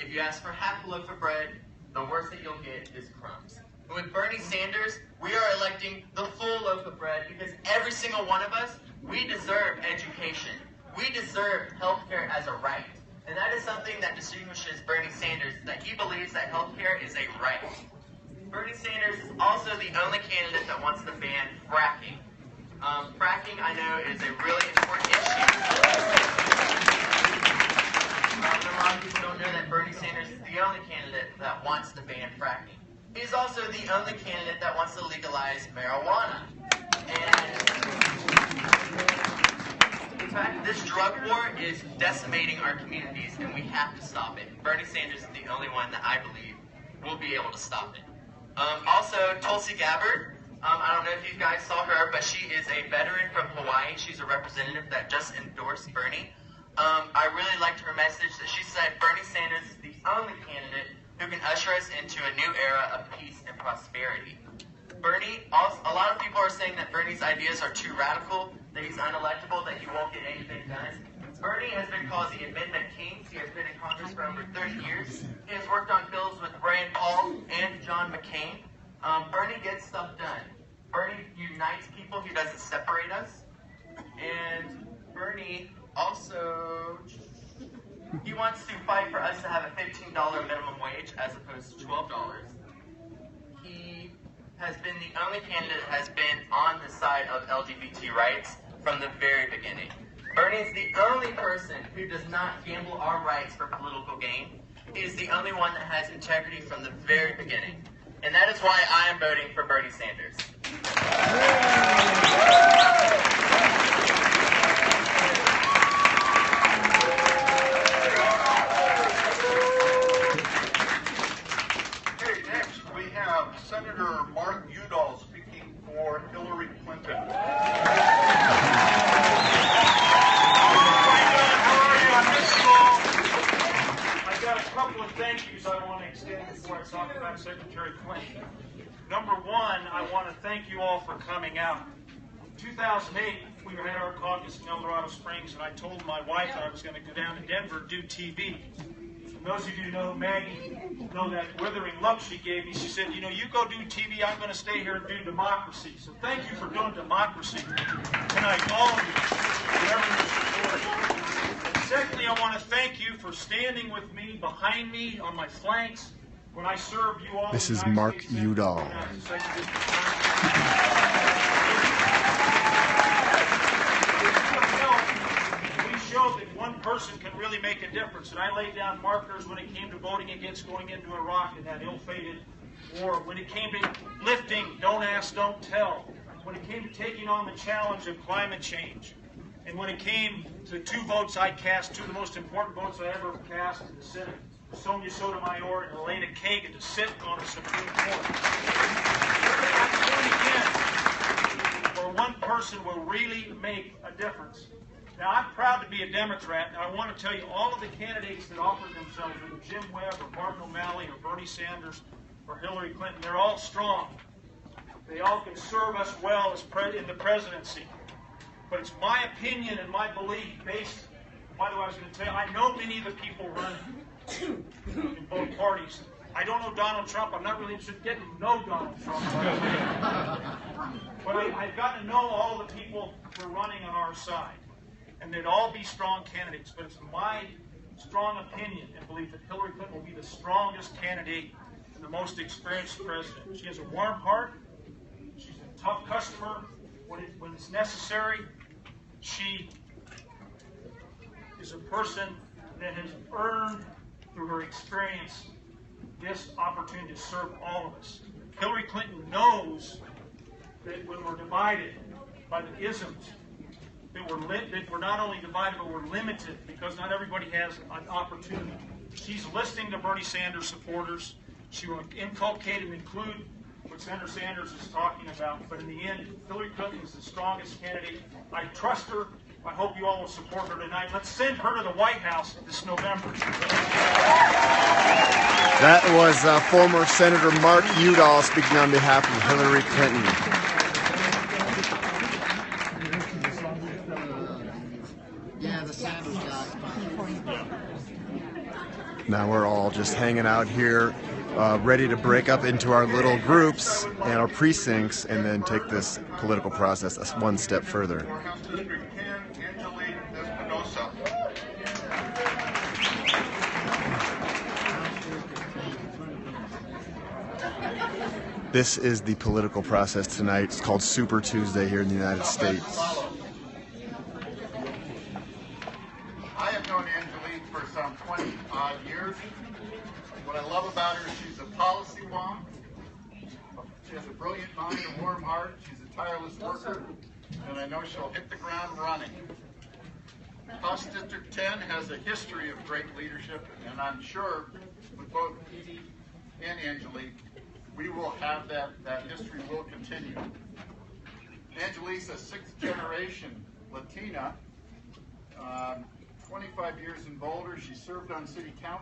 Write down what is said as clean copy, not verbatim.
if you ask for half a loaf of bread, the worst that you'll get is crumbs. With Bernie Sanders, we are electing the full loaf of bread because every single one of us, we deserve education. We deserve health care as a right. And that is something that distinguishes Bernie Sanders, that he believes that health care is a right. Bernie Sanders is also the only candidate that wants to ban fracking. Fracking, I know, is a really important issue. A lot of people don't know that Bernie Sanders is the only candidate that wants to ban fracking. He's also the only candidate that wants to legalize marijuana. And in fact, this drug war is decimating our communities, and we have to stop it. Bernie Sanders is the only one that I believe will be able to stop it. Also, Tulsi Gabbard, I don't know if you guys saw her, but she is a veteran from Hawaii. She's a representative that just endorsed Bernie. I really liked her message that she said Bernie Sanders is the only candidate who can usher us into a new era of peace and prosperity. Bernie, a lot of people are saying that Bernie's ideas are too radical, that he's unelectable, that he won't get anything done. Bernie has been called the Amendment King. He has been in Congress for over 30 years. He has worked on bills with Rand Paul and John McCain. Bernie gets stuff done. Bernie unites people. He doesn't separate us. And Bernie also, he wants to fight for us to have a $15 minimum wage as opposed to $12. He has been the only candidate that has been on the side of LGBT rights from the very beginning. Bernie is the only person who does not gamble our rights for political gain. He is the only one that has integrity from the very beginning. And that is why I am voting for Bernie Sanders. Okay, next we have Senator Mark Udall speaking for Hillary Clinton. Thank yous I want to extend before I talk about Secretary Clinton. Number one, I want to thank you all for coming out. In 2008, we had our caucus in Colorado Springs, and I told my wife that I was going to go down to Denver and do TV. And those of you who know Maggie know that withering look she gave me. She said, you know, you go do TV, I'm going to stay here and do democracy. So thank you for doing democracy tonight, all of you, whoever your support. Secondly, I want to thank you for standing with me, behind me, on my flanks, when I served you all. This is Mark Udall. We showed that one person can really make a difference, and I laid down markers when it came to voting against going into Iraq in that ill-fated war. When it came to lifting, don't ask, don't tell. When it came to taking on the challenge of climate change. And when it came to the two votes I cast, two of the most important votes I ever cast in the Senate, Sonia Sotomayor and Elena Kagan to sit on the Supreme Court. Where one person will really make a difference. Now, I'm proud to be a Democrat, and I want to tell you all of the candidates that offered themselves, whether Jim Webb or Martin O'Malley or Bernie Sanders or Hillary Clinton, they're all strong. They all can serve us well as in the presidency. But it's my opinion and my belief based, by the way, I was going to tell you, I know many of the people running in both parties. I don't know Donald Trump. I'm not really interested in getting to know Donald Trump. But I've gotten to know all the people who are running on our side. And they'd all be strong candidates. But it's my strong opinion and belief that Hillary Clinton will be the strongest candidate and the most experienced president. She has a warm heart. She's a tough customer when it's necessary. She is a person that has earned, through her experience, this opportunity to serve all of us. Hillary Clinton knows that when we're divided by the isms, that we're not only divided, but we're limited because not everybody has an opportunity. She's listening to Bernie Sanders supporters. She will inculcate and include what Senator Sanders is talking about. But in the end, Hillary Clinton is the strongest candidate. I trust her. I hope you all will support her tonight. Let's send her to the White House this November. That was former Senator Mark Udall speaking on behalf of Hillary Clinton. Yeah, the Sanders guy. Now we're all just hanging out here, ready to break up into our little groups and our precincts and then take this political process one step further. House District 10, Angelique Espinosa. This is the political process tonight. It's called Super Tuesday here in the United States. I have known Angelique for some 20 odd years. What I love about her is she's a policy wonk. She has a brilliant mind, a warm heart. She's a tireless worker, and I know she'll hit the ground running. House District 10 has a history of great leadership, and I'm sure with both Edie and Angelique, we will have that history will continue. Angelique's a sixth-generation Latina, 25 years in Boulder. She served on city council.